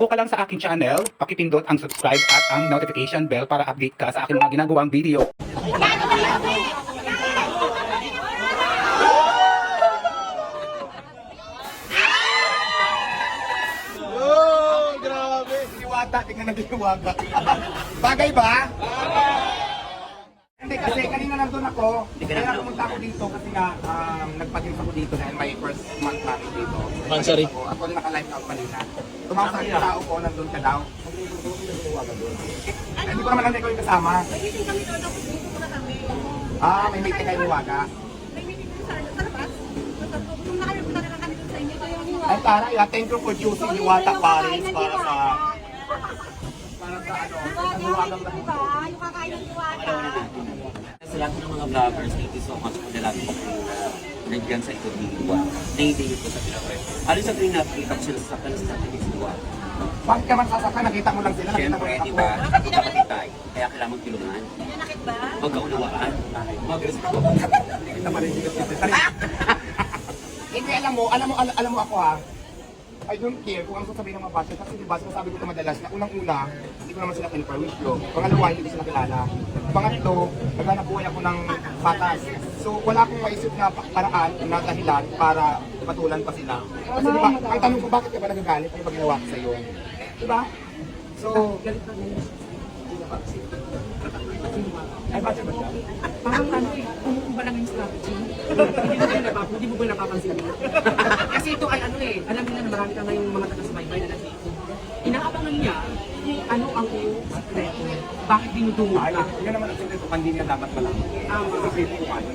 bago ka lang sa aking channel, pakipindot ang subscribe at ang notification bell para update ka sa aking mga ginagawang video. Oh, grabe. Diwata, tingnan natin yung waga. Bagay ba? Hindi kasi kanina nandun ako, kaya pumunta ako dito kasi nga nagpatims ako dito dahil may first month namin dito. Pansari. Ako rin naka-live out kanina. Tumawag sa akin tao ko, nandun ka daw. Hindi ko naman nandun ko yung kasama. May meeting kami doon, tapos dito muna kami. May meeting kayo ni Waga. May meeting kami sa labas. Nung nakalimutan na kami doon sa inyo, kaya yung Ay Tara, thank you for choosing Diwata Paris para sa Yung kakain ng Diwata. Sa lahat ng mga vloggers, thank you so much po na lagi po nandiyan sa ito diwa. Naiintindihan ko sa pinapre. Alis sa tuwing nakikita ko sila sa kanas natin ni diwa. bakit ka man sasaktan, nakita mo lang sila, nakita mo Siyempre, lang di ako. ba? Kapatitay. Kaya kailangan magtulungan. Nanakit ba? Magkaunawaan. Mag-respeto. Kita pa rin dito. Hindi, alam mo ako ha. I don't care kung ano sasabihin ng mga bashers kasi diba sinasabi ko ito madalas na unang-una, hindi ko naman sila kiniperwisyo. Pangalawa, hindi ko sila kilala. Pangatlo, naghanap buhay ako ng patas. So wala akong maisip na paraan na dahilan para patulan pa sila. Kasi diba, ang tanong ko, bakit ka ba nagagalit? Ano ba ginawa ko sa'yo? Diba? So, ay, bakit ba siya? Parang ano eh, kumukumba lang yung strategy. Hindi mo ba napapansin mo? Kasi ito ay ano eh, alam niyo na marami ka ngayong mga taga-subaybay na nandito. Inaabangan niya kung ano ang iyong sekreto. Bakit dinudungo Ay, ka? yun naman ang sikreto, hindi niya dapat malaman. Ang sikreto ko kayo.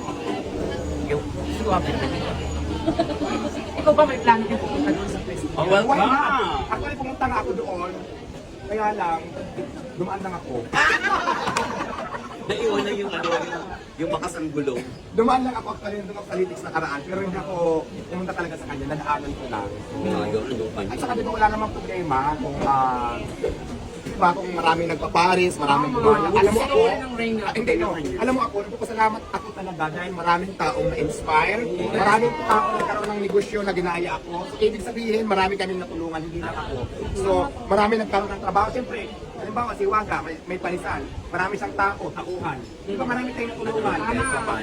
Yung suwabe na dito. Ikaw ba may plano din pupunta doon sa festival? Oh, well, Why not? Actually, pumunta nga ako doon. Kaya lang, dumaan lang ako. Naiwan na yung ano, yung makasanggulong. Dumaan lang ako actually doon ako sa Litix nakaraan. Pero hindi ako pumunta talaga sa kanya. Nadaanan ko lang. Yung ano pa At saka dito wala namang problema kung diba, kung maraming nagpaparis, maraming gumaya. Alam mo ako, ng rain na. hindi no. Alam mo ako, nagpapasalamat ako talaga dahil maraming taong na-inspire, maraming taong nagkaroon ng negosyo na ginaya ako. So, ibig sabihin, marami kaming natulungan, hindi lang ako. So, marami nagkaroon ng trabaho. Siyempre, halimbawa si Waga, may panisan. Marami siyang tao, tauhan. Di ba marami tayong natulungan?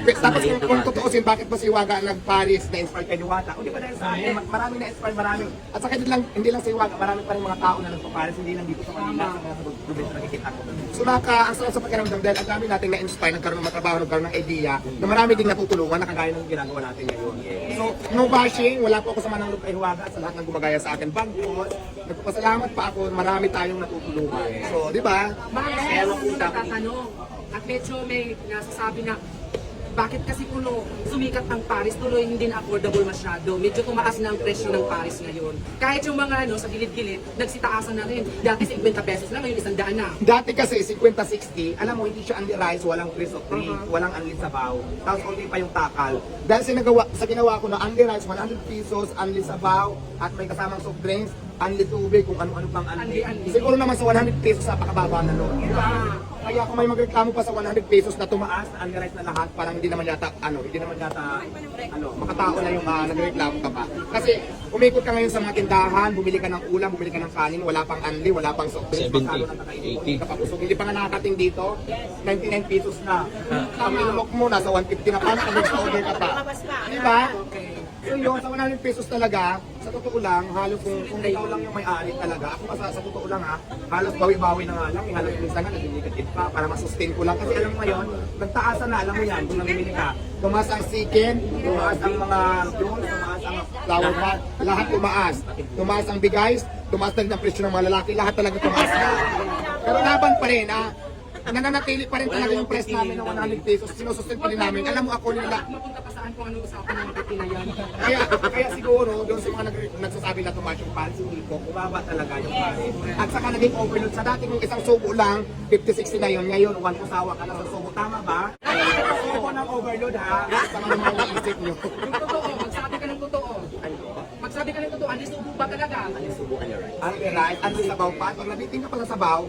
Tapos kung tutuusin, bakit ba si Waga nag-Paris na-inspire kay Diwata? O di ba dahil sa akin, marami na-inspire, marami. At saka hindi lang si Waga, marami pa rin mga tao na nagpa-Paris, hindi lang dito sa Manila, sa mga probinsya na nakikita ko. So ang sarap sa pagkaramdam dahil ang dami nating na-inspire, nagkaroon ng matrabaho, nagkaroon ng idea, na marami ding natutulungan na kagaya ng ginagawa natin ngayon. So, no bashing, wala po ako sa manang loob kay Waga sa lahat ng gumagaya sa akin. Bagkos, nagpapasalamat pa ako, marami tayong natutulungan. So, di ba? Bakit ako natatanong? At medyo may nasasabi na bakit kasi kuno sumikat ang Paris, tuloy hindi na affordable masyado. Medyo tumaas na ang presyo ng Paris ngayon. Kahit yung mga ano, sa gilid-gilid, nagsitaasan na rin. Dati 50 pesos lang, ngayon 100 na. Dati kasi 50-60, alam mo hindi siya only rice, walang freeze of drink, walang only sabaw. Tapos only pa yung takal. Dahil sa ginawa ko na only rice, 100 pesos, only sabaw, at may kasamang soft drinks, only tubig, kung ano-ano pang only. Unli. Siguro naman sa 100 pesos, napakababa na noon. Kaya kung may magreklamo pa sa 100 pesos na tumaas, na only rice na lahat, parang hindi naman yata, makatao na yung nagreklamo ka pa. Kasi umikot ka ngayon sa mga tindahan, bumili ka ng ulam, bumili ka ng kanin, wala pang only, wala pang soft drinks, 70, magkano na kakainin ka pa. So, hindi pa nga nakakating dito, 99 pesos na. Ang minumok mo, nasa 150 na pa, kung order ka pa. Di ba? So yun, sa 100 pesos talaga, sa totoo lang, halos kung ikaw lang yung may-ari talaga, ako sa totoo lang ha, halos bawi-bawi na nga lang, halos minsan nga naginigatid pa para masustain ko lang. Kasi alam mo ngayon, nagtaasan na, alam mo yan, kung namimili ka, tumaas ang chicken, tumaas ang mga fuel, tumaas ang flour pot, lahat tumaas. Tumaas ang bigays, tumaas na rin ang presyo ng mga lalaki, lahat talaga tumaas na. Pero laban pa rin ha, nananatili pa rin talaga yung price namin ng 100 pesos, sinusustain pa rin namin. Alam mo ako nila, Mapunta pa saan kung ano usapan ng pati na yan. kaya siguro doon sa mga nagsasabi na tumaas yung pares, hindi po, bumaba talaga yung pares. At saka naging overload. Sa dati kung isang subo lang, 50-60 na yun. Ngayon, one kusawa ka na sa subo. Tama ba? Subo ng overload ha. Sa mga naisip nyo. Yung totoo, magsabi ka ng totoo. Magsabi ka ng totoo, alis ubo ba talaga? Ang right, ang sabaw pa. Pag nabiting ka pala sa sabaw,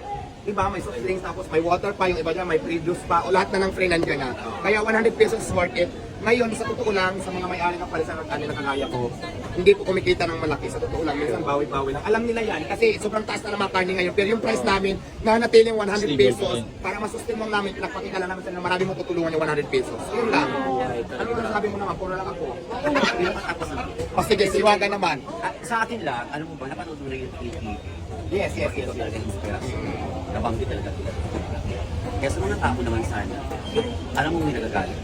iba may soft drinks tapos may water pa, yung iba dyan may free juice pa, o lahat na ng free nandiyan na. Kaya 100 pesos is worth it. Ngayon, sa totoo lang, sa mga may-ari ng parisan at kanila kagaya ko, hindi po kumikita ng malaki. Sa totoo lang, minsan bawi-bawi lang. Alam nila yan, kasi sobrang taas na naman karne ngayon. Pero yung price namin, nanatiling 100 pesos, para masustain mo namin, pinagpakita lang namin sa marami mo tutulungan yung 100 pesos. Yun lang. Ano yung sabi mo naman? Puro lang ako. O sige, siwaga naman. Sa akin lang, alam mo ba, napanood mo na yung TV. Yes. Ito talaga yung inspirasyon. Nabanggit talaga kita. Kaya sa mga tao naman sana, yung, alam mo may nagagalit.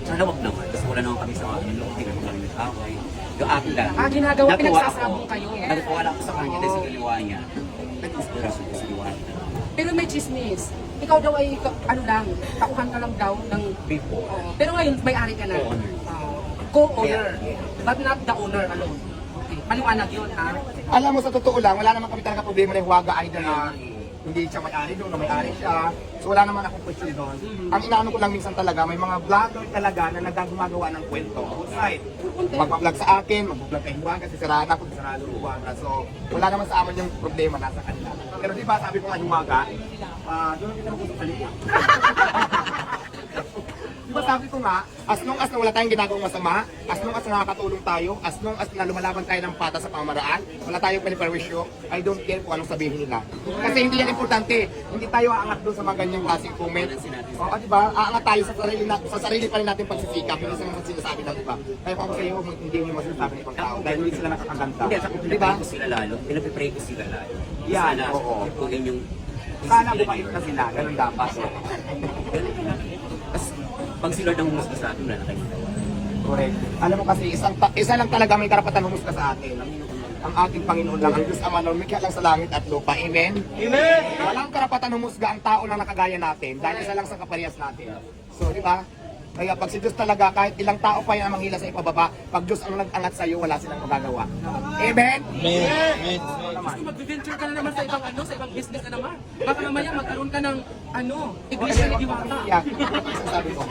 Sana wag naman. Kasi wala naman kami sa mga ano, tingnan mo kami nag-away. Yung akin lang. Ginagawa, natuwa pinagsasabong ako. kayo. Nagpawala ako sa kanya dahil sa ginawa niya. Nag-inspirasyon ko sa ginawa niya. Pero may chismis. Ikaw daw ay, ano lang, tauhan ka lang daw ng... Before. Pero ngayon, may-ari ka na. Co-owner. Co-owner. But not the owner alone. Okay. Paliwanag yun, ha? Alam mo, sa totoo lang, wala naman kami talaga problema na yung Huwaga Idol na hindi siya may-ari doon, na may-ari siya. So wala naman akong question doon. Ang inaano ko lang minsan talaga, may mga vlogger talaga na nagagumagawa ng kwento. Outside. Magpa-vlog sa akin, mag-vlog kay Huwaga, si Sarana, kung si Sarado Huwaga. So wala naman sa amin yung problema, nasa kanila. Pero di ba sabi ko nga Huwaga, doon ang pinag-usap sa liwa. Di ba sabi ko nga, as long as na wala tayong ginagawang masama, as long as nakakatulong tayo, as long as na lumalaban tayo ng pata sa pamamaraan, wala tayong paniperwisyo, I don't care kung anong sabihin nila. Kasi hindi yan importante. Hindi tayo aangat doon sa mga ganyang klaseng comment. Oo, di ba? Aangat tayo sa sarili pa rin natin pagsisikap. Hindi sa mga sinasabi ng iba. Kaya kung ako sa iyo, hindi mo masasabi ng ibang tao dahil hindi sila nakakaganda. Hindi, sa Di ba? pinapray ko sila lalo. Pinapray ko sila lalo. Yan, Sana, oo. kung yung... Sana bumait na sila. Ganun dapat. Tapos, pag si Lord ang humusga sa atin, wala na kayong gawa. Correct. Alam mo kasi, isa lang talaga may karapatan humusga sa atin. Ang ating Panginoon lang, ang Diyos Ama na lumikha lang sa langit at lupa. Amen? Amen! Walang karapatan humusga ang tao na nakagaya natin dahil isa lang sa kaparehas natin. So, di ba? Kaya pag si Diyos talaga, kahit ilang tao pa yan ang manghila sa ipababa, pag Diyos ang nag-angat sa iyo, wala silang magagawa. Amen? Amen! Gusto mag-venture ka na naman sa ibang ano, sa ibang business na naman. Baka mamaya magkaroon ka ng ano, iglesia ni Diwata. Yeah, sabi ko.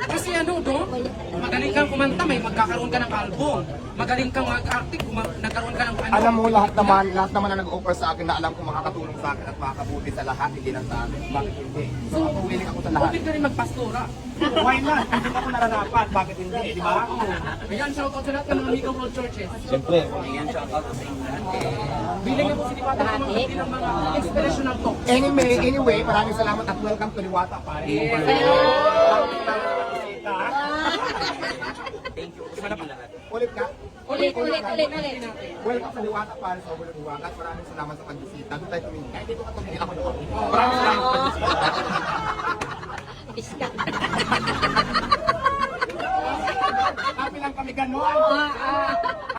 Kasi ano, do, magaling kang kumanta, may magkakaroon ka ng album. Magaling kang mag-acting, nagkaroon ka ng ano. Alam mo, lahat naman na nag-offer sa akin na alam ko makakatulong sa akin at makakabuti sa lahat, hindi lang sa akin. Bakit hindi? So, willing ako sa lahat. Pwede ka rin magpastora. Why not? Hindi ako nararapat. Bakit hindi? Di ba? Ayan, shoutout sa lahat ng mga Amigo World Churches. Ayan, shout out sa inyo lahat. Bilang niyo po si Diwata ng mga inspirational talks. Anyway, maraming salamat at welcome to Liwata, pare. Thank you sa inyo lahat. Ulit ka? Ulit. Welcome sa Liwata, pare, sa Obolo Liwata. At maraming salamat sa pagbisita. Doon tayo tumingin. Kahit dito ka tumingin, ako doon. Maraming salamat sa pagbisita. Happy lang kami ganon.